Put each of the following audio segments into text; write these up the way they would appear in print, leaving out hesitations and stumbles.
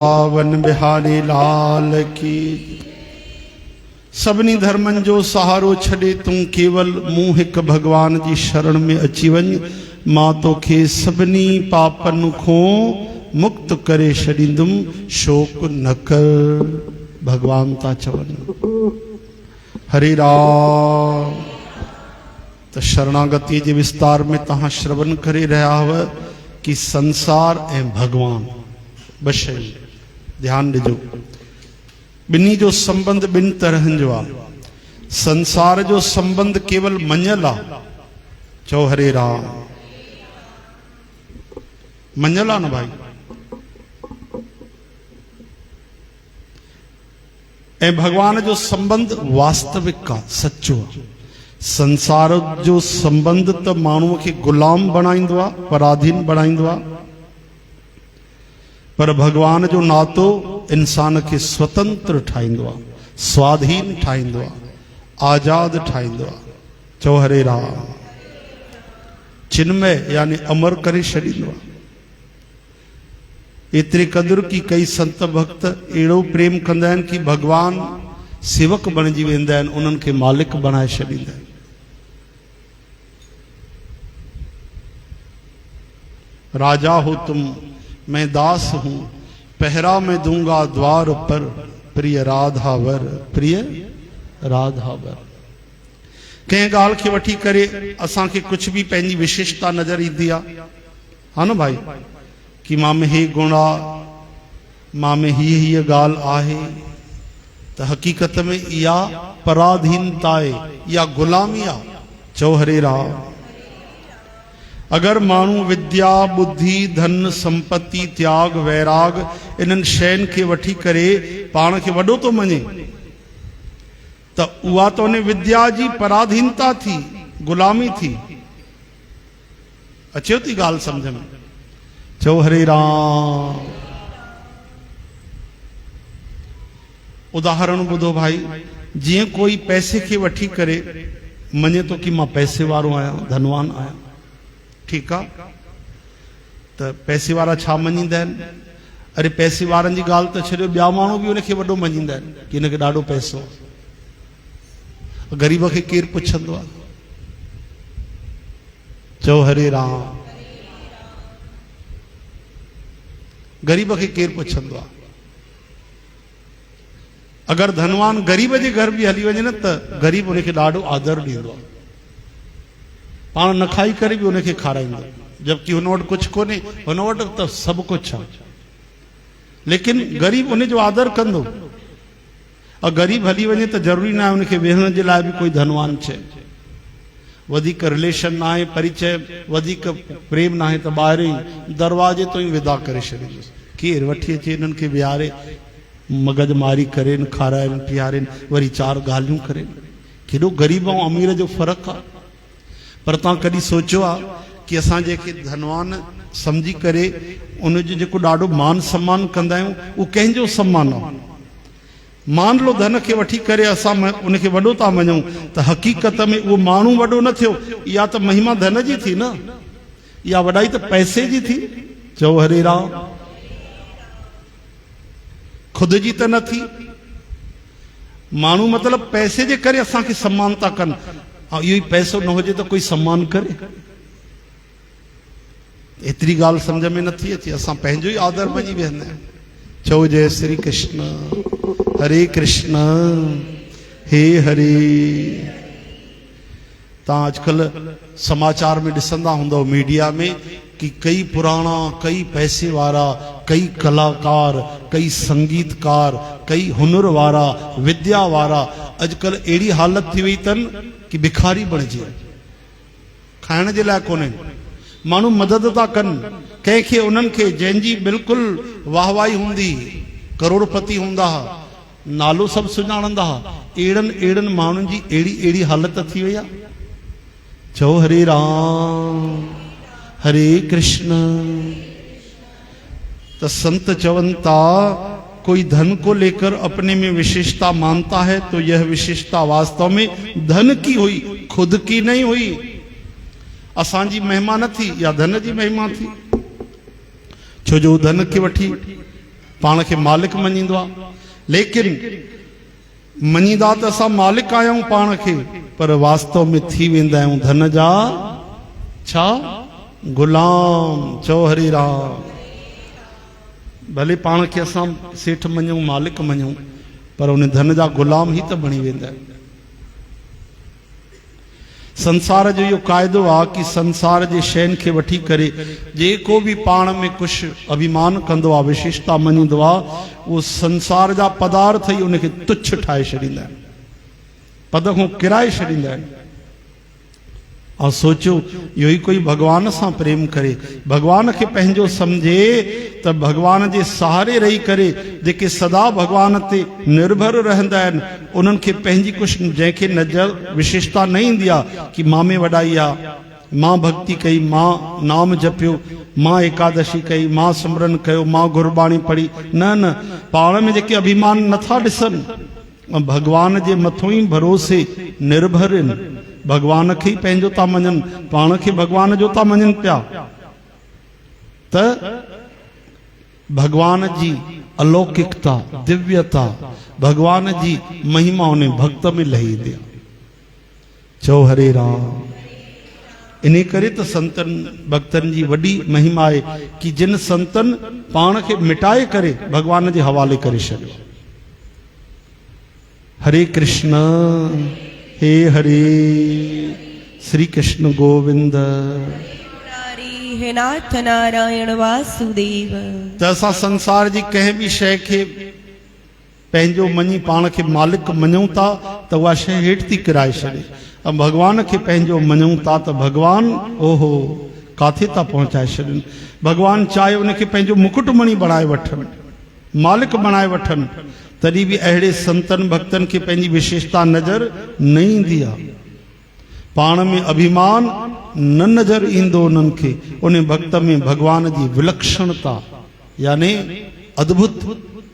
पावन बिहारी लाल की। सभिनी धर्मन जो सहारो छड़े तू केवल मूं हिक भगवान जी शरण में अची वञ। मां तोखे सभिनी पापन को मुक्त करे छड़ींदुम, शोक न कर। भगवान ता चवन हरे राम। तो शरणागति के विस्तार में तहां श्रवण करे रहा हो कि संसार ए भगवान बशई। ध्यान दीजो, बिन्ही जो संबंध बिन तरह जो आ। संसार जो संबंध केवल मञल आ। चो हरे राम। मञल आ न भाई। ए भगवान जो संबंध वास्तविक का सच्चो आ। संसार जो संबंध तो मानव के गुलाम बनाइंदो आ, पराधीन बनाइंदो आ। पर भगवान जो नातो इंसान के स्वतंत्र ठाइंदो आ, स्वाधीन ठाइंदो आ, आजाद ठाइंदो आ। चो हरे राम। चिन्मय यानी अमर करे छड़ींदो आ। एतरी कदर की कई संत भक्त एड़ो प्रेम कंदा आहिनि कि भगवान सेवक बणजी वेंदा आहिनि, उन्हनि के मालिक बनाए छड़ींदा आहिनि। राजा हो तुम, मैं दास हूं, पहरा मैं दूंगा द्वार पर, प्रिय राधावर, प्रिय राधावर। कंहिं ॻाल्हि खे वठी करे असांखे कुछ भी पंहिंजी विशेषता नज़र ईंदी आहे, हा न भाई, कि मां में हे गुण आहे, मां में हीअ ॻाल्हि आहे, त हक़ीक़त में इहा पराधीनता आहे, इहा गुलामी आहे। चओ हरे राम। अगर मानू विद्या, बुद्धि, धन, संपत्ति, त्याग, वैराग इन्हनि शयुनि खे वठी करे पाण खे वॾो थो मञे, त उहा त उन विद्या जी पराधीनता थी, गुलामी थी। अचेव थी ॻाल्हि सम्झ में? चओ हरे राम। उदाहरण ॿुधो भाई। जीअं कोई पैसे खे वठी करे मञे थो कि मां पैसे वारो आहियां, धनवान आहियां, ठीक है। तो पैसे वारा छा मञींदा आहिनि? अरे पैसे वारनि जी ॻाल्हि त छॾियो, ॿिया माण्हू बि उनखे वॾो मञींदा आहिनि कि हिनखे ॾाढो पैसो। ग़रीब खे केरु पुछंदो आहे? चओ हरे राम। ग़रीब खे केरु पुछंदो आहे? अगर धनवान ग़रीब जे घर भी हली वञे न त ग़रीब उनखे ॾाढो आदर ॾींदो आहे, पाण न खाई करे भी उनखे खाराईंदो, जबकि हुन वटि कुछ कोन्हे, हुन वटि त सभु कुछ आहे, लेकिन ग़रीब उन जो आदर कंदो। और ग़रीब हली वञे त ज़रूरी न आहे उनखे वेहण जे लाइ भी कोई धनवान चए। वधीक रिलेशन ना आहे, परिचय वधीक प्रेम ना आहे त ॿाहिरि ई दरवाजे तो ही विदा करे छॾींदुसि। केरु वठी अचे इन्हनि खे विहारे, मगज मारी करेनि, खाराइनि, पीआरेनि, वरी चार ॻाल्हियूं करेनि। केॾो ग़रीब ऐं अमीर जो फ़र्क़ु आहे। पर तव्हां कॾहिं सोचियो आहे कि असां जेके धनवान समझी करे उनजो जेको ॾाढो मान सम्मान कंदा आहियूं, उहो कंहिंजो सम्मान आहे? मान लो धन खे वठी करे असां उनखे वॾो था मञूं, त हक़ीक़त में उहो माण्हू वॾो न थियो। इहा त महिमा धन जी थी न, इहा वॾाई त पैसे जी थी। चओ हरे राम। खुद जी त न थी। माण्हू मतलब पैसे जे करे असांखे सम्मान था कनि। हाँ, इहो पैसो न हुजे तो कोई सम्मान करे? एतरी ॻाल्हि समझ में नथी अचे। असां पंहिंजो ई आदर मञी वेहंदा आहियूं। चओ जय श्री कृष्ण, हरे कृष्ण, हे हरे। तव्हां अॼुकल्ह समाचार में ॾिसंदा हूंदव, मीडिया में, कि कई पुराणा, कई पैसे वारा, कई कलाकार, कई संगीतकार, कई हुनर वारा, विद्या वारा अॼुकल्ह अहिड़ी हालत थी वई अथनि कि भिखारी बणिजी विया, खाइण जे लाइ कोन्हे। माण्हू मदद था कनि कंहिंखे, उन्हनि खे जंहिंजी बिल्कुलु वाहवाही हूंदी, करोड़पति हूंदा, नालो सभु सुञाणंदा, अहिड़नि माण्हुनि जी अहिड़ी हालत थी वई आहे। चओ हरे राम, हरे कृष्ण। तो संत चवन था, कोई धन को लेकर अपने में विशेषता मानता है तो यह विशेषता वास्तव में धन की हुई, खुद की नहीं हुई। असांजी महिमा न थी, या धन जी महिमा थी। छो जो धन के वठी पाण खे मालिक मञींदो आहे। लेकिन मञींदा त असां मालिक आहियूं पाण खे, पर वास्तव में थी वेंदा आहियूं धन जा छा गुलाम। चओ हरे राम। भले पाण खे असां सेठ मञूं मालिक मञूं, पर उन धन जा गुलाम ई त बणी वेंदा आहियूं। संसार जो इहो क़ाइदो आहे कि संसार जे शयुनि खे वठी करे जेको बि पाण में कुझु अभिमान कंदो आहे, विशेषता मञींदो आहे, उहो संसार जा पदार्थ ई उनखे तुच्छ ठाहे छॾींदा आहिनि, पद खां किराए छॾींदा आहिनि। और सोचो इहो ई कोई भगवान सां प्रेम करे, भगवान खे पंहिंजो सम्झे, त भगवान जे सहारे रही करे जेके सदा भगवान ते निर्भर रहंदा आहिनि, उन्हनि खे पंहिंजी कुझु जंहिंखे नज़र विशेषता न ईंदी आहे कि मां में वॾाई आहे, मां भक्ति कई, मां नाम जपियो, मां एकादशी कई, मां सिमरन कयो, मां गुरबाणी पढ़ी, न न, पाण में जेके अभिमान नथा ॾिसनि, भगवान जे मथां ई भरोसे निर्भर आहिनि, भगवान खे ई पंहिंजो था मञनि, पाण खे भगवान जो था मञनि पिया, त भगवान जी अलौकिकता, दिव्यता, भगवान जी महिमा उन भक्त में लही दे। चओ हरे राम। इन करे त संतन भक्तन जी वॾी महिमा आहे कि जिन संतन पाण खे मिटाए करे भगवान जे हवाले करे छॾियो। हरे कृष्ण हे हरे, श्री कृष्ण गोविंद, हे नाथ नारायण वासुदेव। त असां संसार जी कंहिं बि शइ खे पंहिंजो मञी पाण खे मालिक मञूं था त उहा शइ हेठि थी किराए छॾे, ऐं भगवान खे पंहिंजो मञूं था त भगवान ओहो काथे था पहुचाए छॾनि। भगवान चाहे उनखे पंहिंजो मुकुटमणी बणाए वठनि, मालिक बणाए वठनि, तॾहिं बि अहिड़े संतन भक्तन खे पंहिंजी विशेषता नज़र न ईंदी आहे, पाण में अभिमान न नज़र ईंदो उन्हनि खे। उन भक्त में भगवान जी विलक्षणता यानी अद्भुत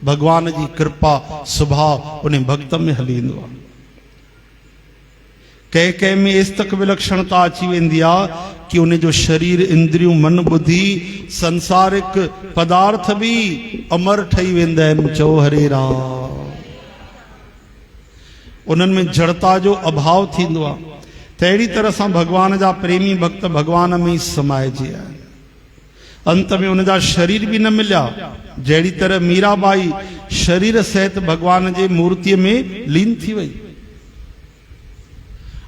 भगवान जी कृपा स्वभाव उन भक्त में हली ईंदो आहे। कंहिं कंहिं में एस तक विलक्षणता अची वेंदी आहे कि उन जो शरीर, इंद्रियूं, मन, बुद्धि, संसारिक पदार्थ भी अमर ठही वेंदा आहिनि। चओ हरे राम। उन्हनि में जड़ता जो अभाव थींदो आहे। त अहिड़ी तरह सां भगवान जा प्रेमी भक्त भगवान में ई समाइजी आहिनि। अंत में उनजा शरीर भी न मिलिया। जहिड़ी तरह मीराबाई शरीर सहित भगवान जे मूर्तिअ में लीन थी वई।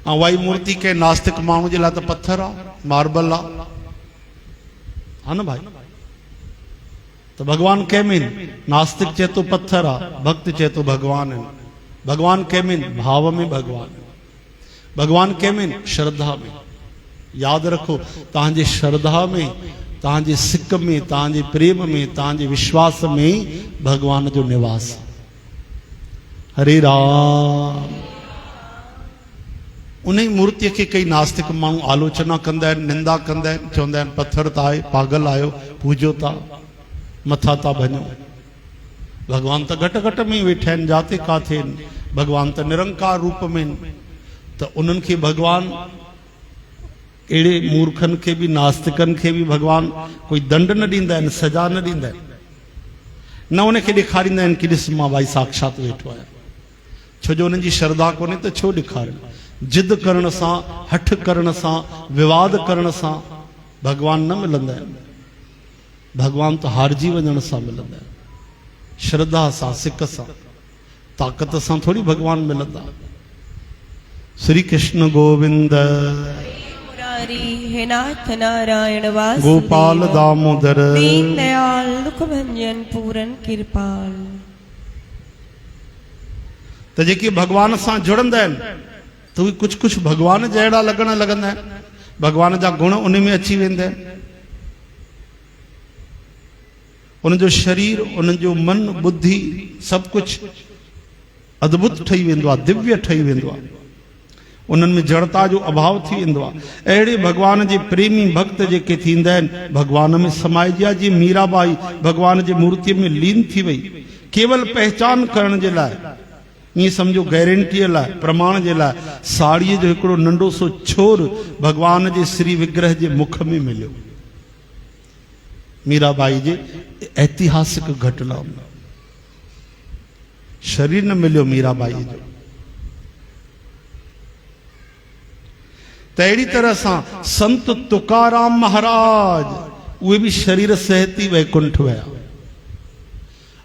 ऐं उहा मूर्ति कंहिं नास्तिक माण्हू जे लाइ त पत्थर आहे, मार्बल आहे, हा न भाई। त भगवान कंहिंमें? नास्तिक चए थो पत्थर आहे, भक्त चए थो भगवान आहिनि। भगवान कंहिंमें? भाव में भगवान। भगवान कंहिंमें? श्रद्धा में। यादि रखो, तव्हांजे श्रद्धा में, तव्हांजे सिक में, तव्हांजे प्रेम में, तव्हांजे विश्वास में भगवान जो निवास। हरे राम। उन मूर्ति के कई नास्तिक माण्हू आलोचना कंदा आहिनि, निंदा कंदा आहिनि, चवंदा आहिनि पत्थर त आहे, पागल आहियो, पूजो था, मथा था भञो। भगवान त घट घट में वेठा आहिनि, जाते काथे आहिनि। भगवान त निरंकार रूप में आहिनि। त उन्हनि खे भगवान, अहिड़े मूर्खनि खे भी, नास्तिकनि खे भी भगवान कोई दंड न ॾींदा आहिनि, सजा न ॾींदा आहिनि। न उनखे ॾेखारींदा आहिनि कि ॾिस मां भाई साक्षात वेठो आहियां। छो जो उन्हनि जी श्रद्धा कोन्हे त छो ॾेखारनि। जिद करण सां, हठ करण सां, विवाद करण सां भगवान न मिलंदा आहिनि। भगवान तो हारजी वञण सां मिलंदा आहिनि। श्रद्धा सां, सिक सां, ताक़त सां थोड़ी भगवान मिलंदा। श्री कृष्ण गोविंद, हे नाथ नारायण वासुदेव, गोपाल दामोदर, दीन दयाल दुख भंजन पूरन कृपाल। त जेके भगवान सां जुड़ंदा आहिनि तो उहे कुछ कुछ भगवान जहिड़ा लॻण लॻंदा आहिनि। भगवान जा गुण उन में अची वेंदा आहिनि। उनजो शरीर, उनजो मन, बुद्धि सब कुछ अद्भुत ठही वेंदो आहे, दिव्य ठही वेंदो आहे। उन्हनि में जड़ता जो अभाव थी वेंदो आहे। अहिड़े भगवान जे प्रेमी भक्त जेके थींदा आहिनि, भगवान में समाइजी आहे। जीअं मीराबाई भगवान जी मूर्तिअ में लीन थी वई, केवल पहचान करण जे लाइ, ईअं सम्झो गारंटीअ लाइ, प्रमाण जे लाइ। साड़ीअ जो हिकिड़ो नंढो सो छोर भगवान जे श्री विग्रह जे मुख में मिलियो। मीराबाई जे ऐतिहासिक घटना। शरीर न मिलियो मीराबाई जो। त अहिड़ी तरह सां संत तुकाराम महाराज उहे भी शरीर सहित ही वैकुंठ विया।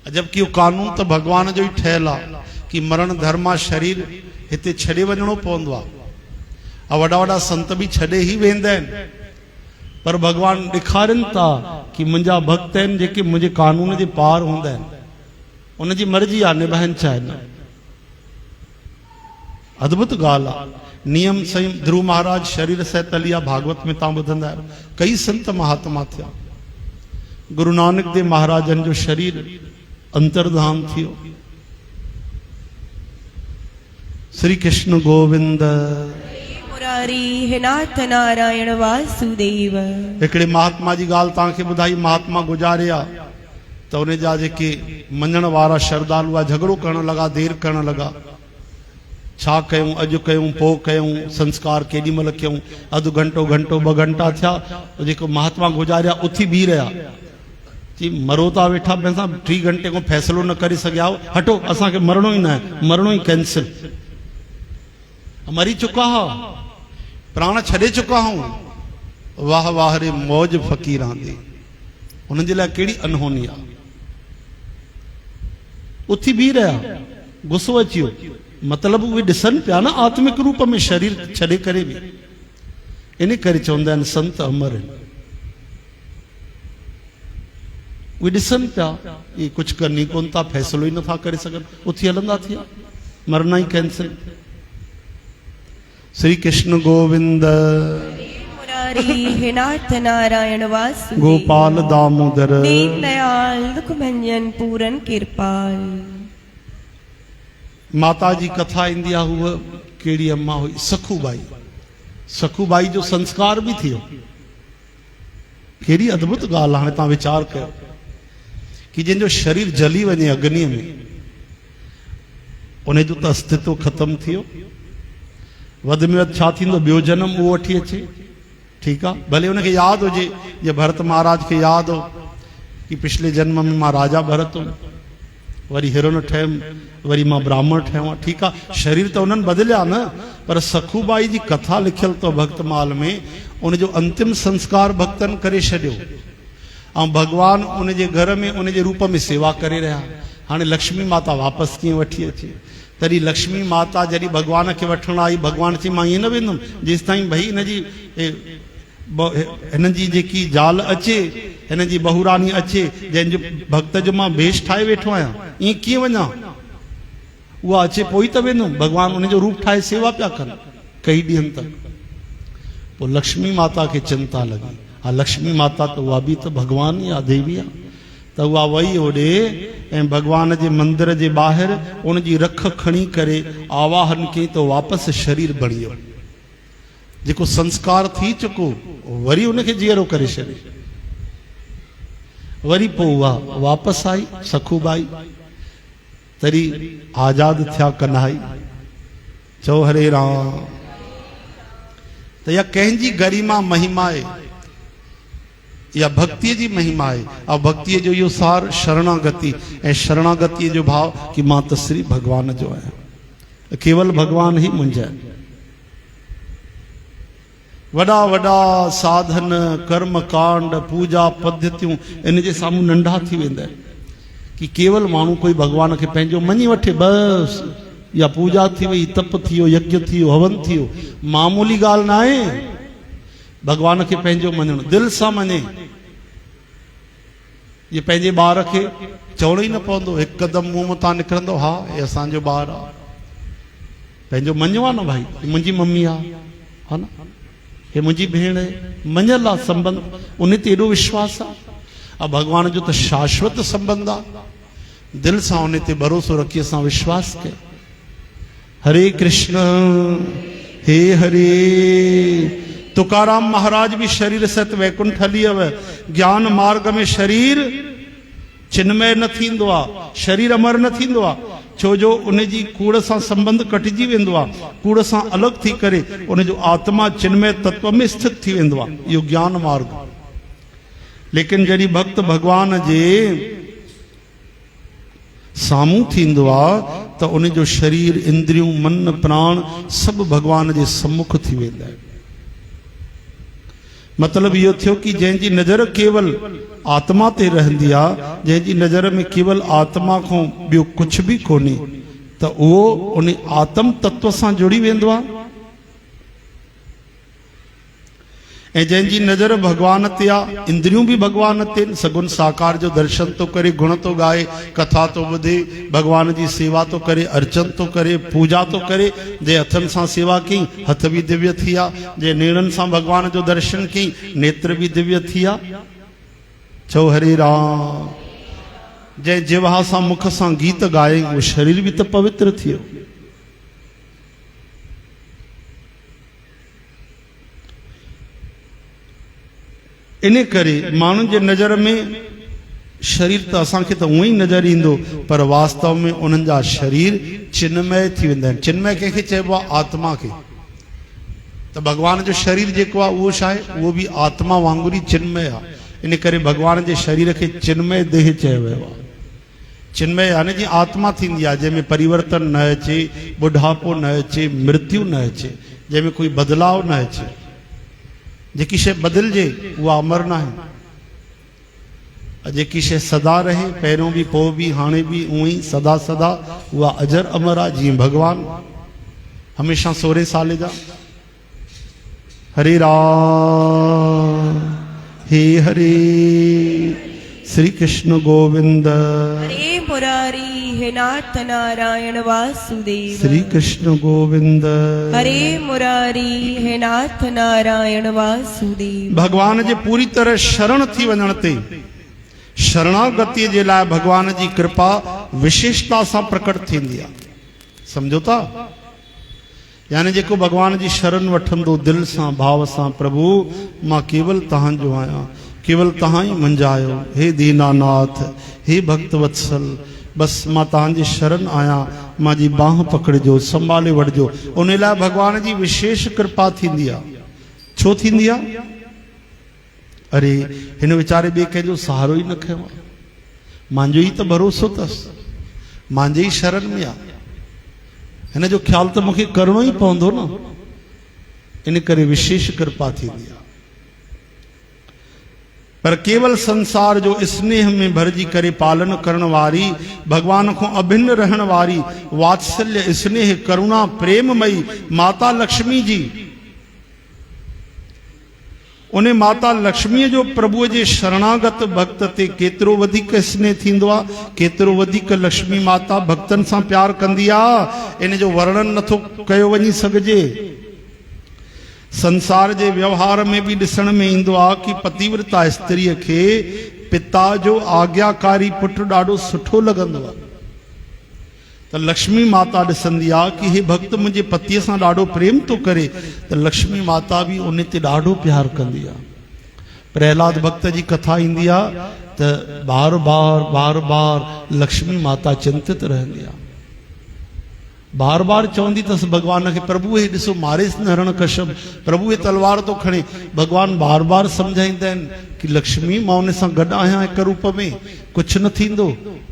जबकि वो कानून तो भगवान जो ही ठहियल आहे कि मरण धर्म शरीर हिते छॾे वञणो पवंदो आहे। वॾा वॾा संत भी छॾे ही वेंदा आहिनि, पर भगवान ॾेखारनि था कि मुंहिंजा भक्त आहिनि जेके मुंहिंजे कानून जे पार हूंदा आहिनि, उनजी मर्ज़ी आहे निभाइनि चाहिनि। अद्भुत ॻाल्हि आहे। नियम संयम ध्रुव महाराज शरीर सहित हली आहे। भागवत में तव्हां ॿुधंदा आहियो कई संत महात्मा थिया। गुरु नानक देव महाराजन जो शरीर अंतर्धान थियो। श्री कृष्ण गोविंद मुरारी हे नाथ नारायण वासुदेव। हिकिड़े महात्मा जी ॻाल्हि तव्हांखे ॿुधाई। महात्मा गुज़ारिया त उन जा जेके मञण वारा श्रद्धालु हुआ झगड़ो करण लॻा, देर करण लॻा। छा कयूं, अॼु कयूं पोइ कयूं, संस्कार केॾी महिल कयूं। अधु घंटो घंटो 2 घंटा थिया, जेको महात्मा गुज़ारिया उथी बीह रहिया। जी मरो था वेठा, पंहिंसां 3 घंटे को फ़ैसिलो न करे सघिया। हटो, असांखे मरणो ई न आहे, मरणो ई कैंसिल। मरी चुका हो, प्राण छॾे चुका हूं। वाह वाह रे मौज फ़क़ीरां दी। उन्हनि जे लाइ कहिड़ी अनहोनी आहे। उथी बीह रहिया, गुस्सो अची वियो। मतलब उहे ॾिसनि पिया न आत्मिक रूप में शरीर छॾे करे बि। इन करे चवंदा आहिनि संत अमर आहिनि। उहे ॾिसनि पिया, ये कुछ करनी कोन था, फ़ैसिलो ई नथा करे सघनि, उथी हलंदा थिया, मरना ही कैंसिल। श्री कृष्ण गोविंद मुरारी हे नाथ नारायण वासुदेव। गोपाल दामोदर दीन दयाल दुख भंजन पूरन कृपाल। माता जी कथा ईंदी आहे। उहा कहिड़ी अम्मा हुई? सखूबाई। सखूबाई जो संस्कार भी थियो। कहिड़ी अद्भुत ॻाल्हि आहे। हाणे तव्हां वीचार कयो कि जंहिंजो शरीर जली वञे अग्नीअ में, उन जो त अस्तित्व ख़त्म थियो। वध में वधि छा थींदो? ॿियो जनम उहो वठी अचे। ठीकु आहे, भले उनखे यादि हुजे, या भरत महाराज खे यादि हो कि पिछले जन्म में मां राजा भरत हुउमि, वरी हिरण ठहियुमि, वरी मां ब्राह्मण ठहियो आहियां। ठीकु आहे, शरीर त उन्हनि बदिलिया न, पर सखूबाई जी कथा लिखियल अथव भक्तमाल में। उनजो अंतिम संस्कार भक्तनि करे छॾियो, ऐं भगवान उनजे घर में उनजे रूप में सेवा करे रहिया। हाणे लक्ष्मी माता वापसि कीअं वठी अचे? तॾहिं लक्ष्मी माता जॾहिं भगवान खे वठण आई, भगवान चई मां ईअं न वेंदुमि जेसि ताईं भई हिननि जी जेकी ज़ाल अचे, हिननि जी बहुरानी अचे, जंहिंजो भक्त जो मां भेष ठाहे वेठो आहियां, ईअं कीअं वञा? उहा अचे पोइ त वेंदुमि। भगवान उनजो रूप ठाहे सेवा पिया कनि कई ॾींहंनि तक। पोइ लक्ष्मी माता खे चिंता लॻी। हा, लक्ष्मी माता त उहा बि त भगवान ई आहे, देवी आहे। त उहा वई होॾे ऐं भगवान जे मंदिर जे ॿाहिरि उनजी रख खणी करे आवाहन कई त वापसि शरीर बणी वियो। जेको संस्कार थी चुको वरी उनखे जीअरो करे छॾे। वरी पोइ उहा वापसि आई सखूबाई। तरी आज़ाद थिया कन्हाई। चओ हरे राम। त या कंहिंजी गरिमा महिमा आहे, या भक्ति जी महिमा है। और भक्ति जो यो सार शरणागति, ऐं शरणागति जो भाव कि मां त श्री भगवान जो है, केवल भगवान ही मुंहिंजा। वॾा वॾा साधन कर्म कांड पूजा पद्धतियूं इन जे साम्हूं नंढा थी वेंदा आहिनि कि केवल माण्हू कोई भगवान खे पंहिंजो मञी वठे बस। या पूजा थी वई, तप थियो, यज्ञ थियो, हवन थियो, मामूली ॻाल्हि न आहे। भगवान खे पंहिंजो मञणु, दिलि सां मञे। ये पंहिंजे ॿार खे चवणो ई न पवंदो, हिकदमि मुंहं मां तां निकिरंदो हा हे असांजो ॿारु आहे। पंहिंजो मञियो आहे न भाई, मुंहिंजी मम्मी आहे, हा न, हे मुंहिंजी भेण आहे, मञियल आहे संबंध। उन ते एॾो विश्वास आहे। ऐं भगवान जो त शाश्वत संबंध आहे। दिलि सां उन ते भरोसो रखी असां विश्वास कयो। हरे कृष्ण हे हरे। तुकाराम महाराज भी शरीर सहित वैकुंठ हली वियव। ज्ञान मार्ग में शरीर चिन्मय न थींदो आहे, शरीर अमर न थींदो आहे। छो जो उन जी कूड़ सां संबंध कटिजी वेंदो आहे। कूड़ सां अलॻि थी करे उन जो आत्मा चिन्मय तत्व में स्थित थी वेंदो आहे। इहो ज्ञान मार्ग। लेकिन जॾहिं भक्त भगवान जे साम्हूं थींदो आहे त उन जो शरीर इंद्रियूं मन प्राण सभु भॻवान जे सम्मुख थी वेंदा आहिनि। मतिलबु इहो थियो कि जंहिंजी नज़र केवल आत्मा ते रहंदी आहे, जंहिंजी नज़र में केवल आत्मा खां ॿियो कुझु बि कोन्हे, त उहो उन आत्म तत्व सां जुड़ी वेंदो आहे। ऐं जंहिंजी नज़र भगवान ते आहे, इंद्रियूं बि भगवान ते, सगुन साकार जो दर्शन तो करे, गुण तो गाए, कथा तो ॿुधे, भगवान जी सेवा तो करे, अर्चन तो करे, पूजा तो करे। जे हथनि सां सेवा कई, हथ बि दिव्य थी विया। जे नेणनि सां भगवान जो दर्शन कई, नेत्र बि दिव्य थी विया। चओ हरे राम। जंहिं जिवा सां मुख सां गीत गाए, उहो शरीर बि त पवित्र थी वियो। इन करे माण्हुनि जे नज़र में शरीर त असांखे त उअं ई नज़र ईंदो, पर वास्तव में उन्हनि जा शरीर चिन्मय थी वेंदा आहिनि। चिन्मय कंहिंखे चइबो आहे? आत्मा खे। त भगवान जो शरीर जेको आहे उहो छा आहे? उहो बि आत्मा वांगुरु ई चिन्मय आहे। इन करे भगवान जे शरीर खे चिन्मय देह चयो वियो आहे। चिन्मय यानी जी आत्मा थींदी आहे, जंहिंमें परिवर्तन न अचे, बुढ़ापो न अचे, मृत्यु न अचे, जंहिंमें कोई बदलाव न अचे। जेकी शइ बदिलजे उहा अमर न आहे। जेकी शइ सदा रहे, पहिरियों बि पोइ बि हाणे बि उअं ई सदा सदा, उहा अजर अमर आहे। जीअं भगवान हमेशा 16 साल जा। हरे राम हे हरे, श्री कृष्ण गोविंद हरे मुरारी हे नाथ नारायण वासुदेव। श्री कृष्ण गोविंद हरे मुरारी हे नाथ नारायण वासुदेव। भगवान जे पूरी तरह शरण थी वञण ते, शरणागति जे लाइ भगवान जी कृपा विशेषता सां प्रकट थींदी आहे। सम्झो था? यानी जेको भगवान जी शरण वठंदो दिल सां भाव सां, प्रभु मां केवल तव्हांजो आहियां, केवल तव्हां ई मुंहिंजा आहियो, हे दीनानाथ, हे भक्त वत्सल, बस मां तव्हांजी शरण आहियां, मुंहिंजी बाह पकड़िजो, संभाले वठिजो। उन लाइ भगवान जी विशेष कृपा थींदी आहे। छो थींदी आहे? अरे हिन वीचारे ॿिए कंहिंजो सहारो ई न खयो आहे, मुंहिंजो ई त भरोसो अथसि, मुंहिंजे ई शरण में आहे, हिन जो ख़्यालु त मूंखे करिणो ई पवंदो न। इन करे विशेष कृपा थींदी आहे। पर केवल संसार जो स्नेह में भरजी करे पालन करण वारी, भगवान को अभिन्न रहण वारी, वात्सल्य स्नेह करुणा प्रेममयी माता लक्ष्मी जी, उन्हें माता लक्ष्मी जो प्रभु जे शरणागत भक्त ते केतिरो वधीक स्नेह थींदो आहे, केतिरो वधीक लक्ष्मी माता भक्तन सां प्यार कंदी आहे, इन जो वर्णन नथो कयो वञी सघिजे। संसार जे व्यवहार में भी ॾिसण में ईंदो आहे कि पतिव्रता स्त्रीअ खे पिता जो आज्ञाकारी पुटु ॾाढो सुठो लॻंदो आहे। त लक्ष्मी माता ॾिसंदी आहे कि हे भक्त मुंहिंजे पतीअ सां ॾाढो प्रेम थो करे, त लक्ष्मी माता भी उन ते ॾाढो प्यार कंदी आहे। प्रहलाद भक्त जी कथा ईंदी आहे त बार बार लक्ष्मी माता चिंतित रहंदी आहे, बार बार चवंदी अथसि भगवान खे, प्रभु हे ॾिसो मारेसि न हिरण्यकश्यप, प्रभु हे तलवार थो खणे। भगवान बार बार सम्झाईंदा आहिनि कि लक्ष्मी मां उन सां गॾु आहियां हिकु रूप में, कुझु न थींदो,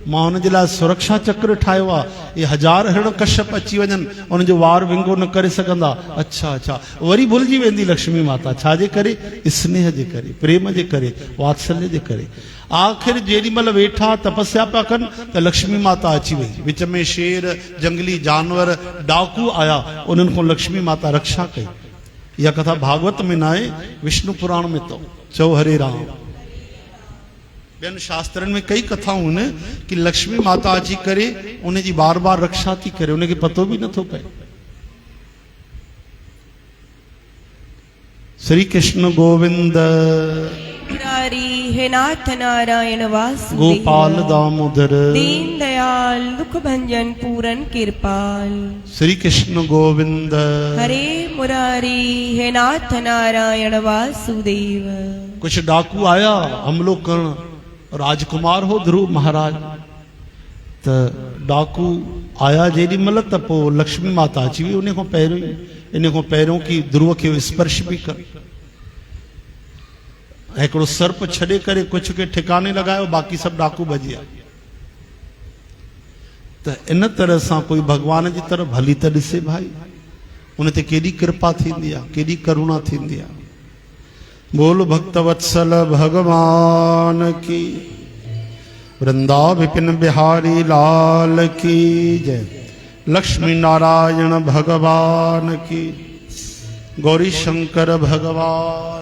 मां हुन जे लाइ सुरक्षा चक्र ठाहियो आहे, ये 1000 हिरण्यकश्यप अची वञनि उनजो वार विंगो न करे सघंदा। अच्छा वरी भुलिजी वेंदी लक्ष्मी माता, छाजे करे? स्नेह जे करे, प्रेम जे करे, वात्सल्य जे करे। आखिर जेॾी महिल वेठा तपस्या पिया कनि त लक्ष्मी माता अची वई, विच में शेर, जंगली जानवर, डाकू आया, उन्हनि खां लक्ष्मी माता रक्षा कई। इहा कथा भागवत में न आहे, विष्णु पुराण में तो। चओ हरे राम। ॿियनि शास्त्रनि में कई कथाऊं आहिनि कि लक्ष्मी माता अची करे उनजी बार बार रक्षा थी करे, उनखे पतो बि नथो पए। श्री कृष्ण गोविंद मुरारी हे नाथ नारायण वासुदेव। गोपाल दामोदर दीन दयाल दुख भंजन पूरन कृपाल। श्री कृष्ण गोविंद हरे मुरारी हे नाथ नारायण वासुदेव। कुछ डाकू आया हमलो करण, राजकुमार हो ध्रुव महाराज, त डाकू आया जेॾी महिल त पोइ लक्ष्मी माता अची वई उन खां पहिरियों कि ध्रुव खे स्पर्श बि कर। हिकिड़ो सर्प छॾे करे कुझु खे ठिकाने लॻायो, बाक़ी सभु डाकू भॼी विया। त इन तरह सां कोई भगवान जी तरफ़ हली त ॾिसे भाई, उन ते केॾी कृपा थींदी आहे, केॾी करुणा थींदी आहे। बोल भक्त वत्सल भगवान की, वृंदा विपिन बिहारी लाल की जय। लक्ष्मी नारायण भगवान की, गौरी शंकर भगवान